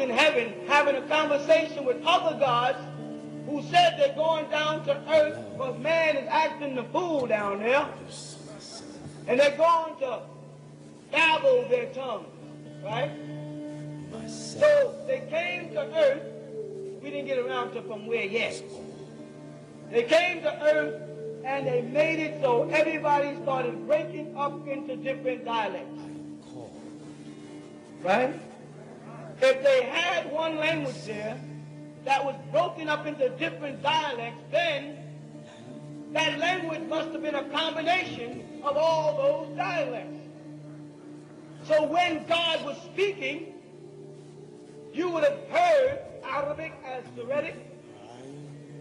in heaven having a conversation with other gods who said they're going down to earth because man is acting the fool down there. And they're going to babble their tongues, right? So they came to earth. We didn't get around to from where yet. They came to earth and they made it so everybody started breaking up into different dialects. Right? If they had one language there that was broken up into different dialects, then that language must have been a combination of all those dialects. So when God was speaking, you would have heard Arabic as Syriac,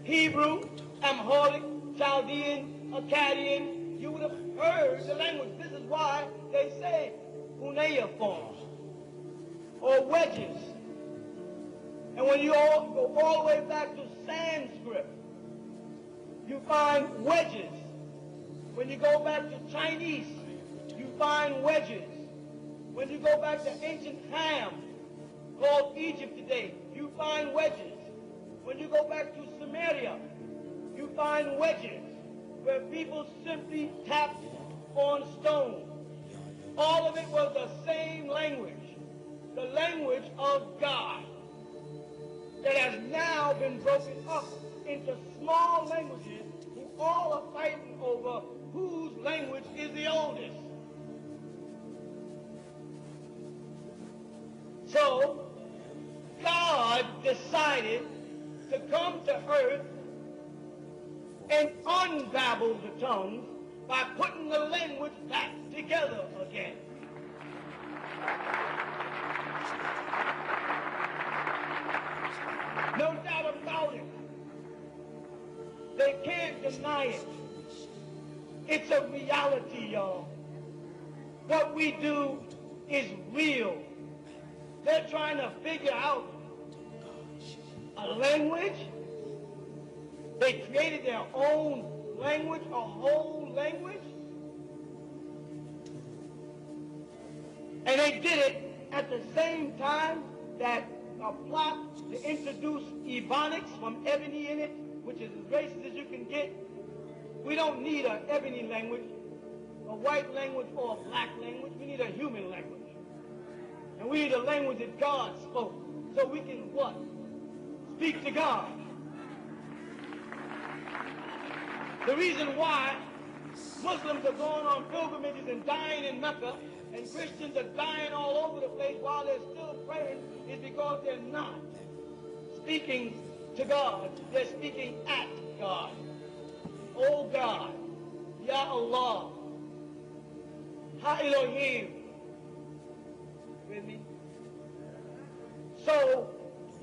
Hebrew, Amharic, Chaldean, Akkadian. You would have heard the language. This is why they say cuneiform or wedges. And when you all go all the way back to Sanskrit, you find wedges. When you go back to Chinese, you find wedges. When you go back to ancient Ham, called Egypt today, you find wedges. When you go back to Samaria, you find wedges where people simply tapped on stone. All of it was the same language, the language of God, that has now been broken up into small languages who all are fighting over whose language is the oldest. So God decided to come to earth and unbabble the tongues by putting the language back together again. No doubt about it. They can't deny it. It's a reality, y'all. What we do is real. They're trying to figure out a language. They created their own language, a whole language. And they did it at the same time that a plot to introduce Ebonics from ebony in it, which is as racist as you can get. We don't need an ebony language, a white language, or a black language. We need a human language. And we need a language that God spoke, so we can what? Speak to God. The reason why Muslims are going on pilgrimages and dying in Mecca, and Christians are dying all over the place while they're still praying, is because they're not speaking to God. They're speaking at God. Oh God, Ya Allah, Ha Elohim. With me? So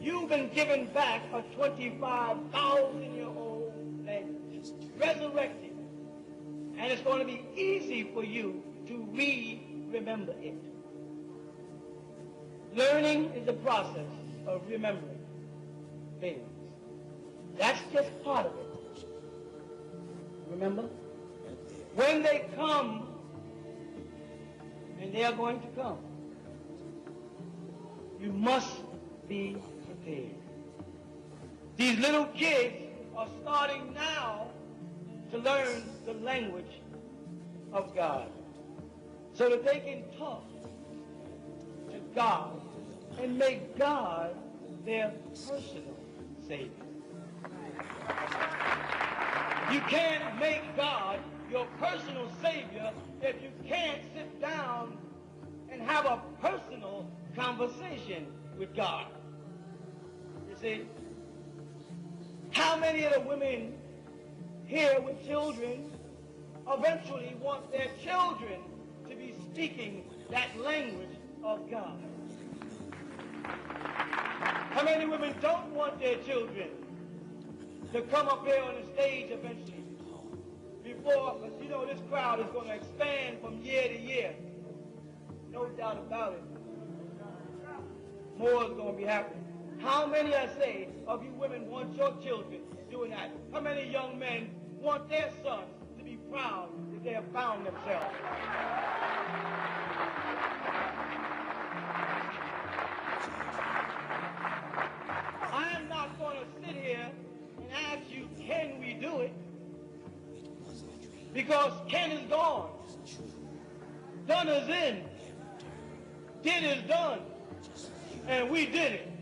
you've been given back a 25,000-year-old language, resurrected, and it's going to be easy for you to remember it. Learning is the process of remembering things. That's just part of it. Remember? When they come, and they are going to come, you must be prepared. These little kids are starting now to learn the language of God so that they can talk to God and make God their personal Savior. You can't make God your personal Savior if you can't sit down and have a personal conversation with God. You see? How many of the women here with children eventually want their children to be speaking that language of God? How many women don't want their children to come up here on the stage eventually? Before, because you know this crowd is going to expand from year to year. No doubt about it. More is going to be happening. How many, I say, of you women want your children doing that? How many young men want their sons to be proud that they have found themselves? do it. Because Ken is gone. Done is in. Did is done. And we did it.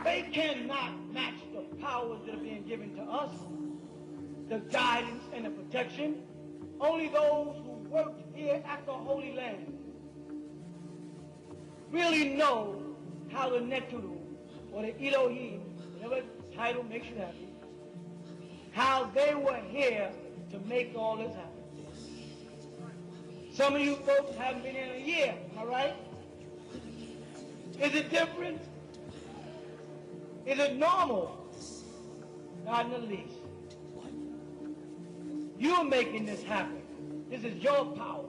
They cannot match the powers that are being given to us, the guidance and the protection. Only those who worked here at the Holy Land really know how the Neturu, or the Elohim, whatever title makes you happy, how they were here to make all this happen. Some of you folks haven't been in a year, am I right? Is it different? Is it normal? Not in the least. You're making this happen. This is your power.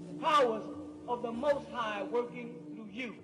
The powers of the Most High working through you.